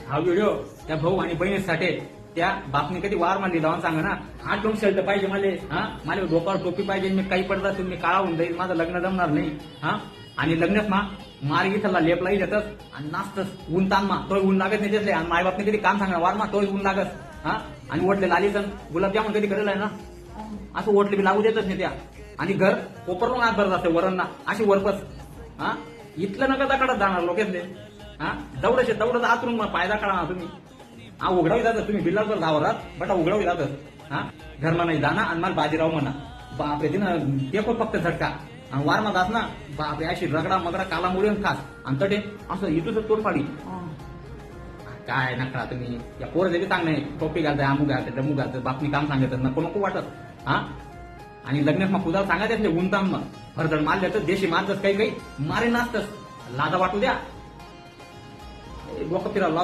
हा व्हिडिओ त्या भाऊ आणि बहिणीसाठी त्या बापने कधी वार मारली लावून सांगा ना. 8 लोक शर्ट पाहिजे मला डोक्यावर टोपी पाहिजे. मी काही पडला तुम्ही काळा होऊन जाईल. माझं लग्न जमणार नाही. आणि लग्नात मार इथला लेपलाही देतच आणि नाचतच ऊन ताण तो ऊन लागत नाही त्यातले. आणि मायबापने कधी काम सांगणार वार तो ऊन लागत. आणि ओटले लालीचं गुलाबजामुन कधी करेल आहे ना असं ओटले बी लागू देतच नाही त्या. आणि घर कोपरलो आत भरत असते वरणना अशी वरपच. इथलं नका दाखडत जाणार लोकेसले. तेवढंच आतरून फायदा काढा तुम्ही. उघडावी जातात तुम्ही बिल्लावर धावरात बटा उघडावी जातात. घरमा नाही जाणार आणि मला बाजीराव म्हणा बापरे तिनं ते पण फक्त झटका आणि वारमा जात ना बापरे अशी रगडा मगडा काला मुळे खास आणि तटे असं इथूच तोडफाडी. काय नका तुम्ही या पोरं बी चांगलं नाही. टोपी घालताय अमुक घालते डमू घालतात बापनी काम सांगतात नको नको वाटत. आणि लग्नात मग खुदाला सांगायचं उंतान मग फरदड मारले तर देशी मारतच काही मारे नाचतच लादा वाटू द्या डोकं फिरायला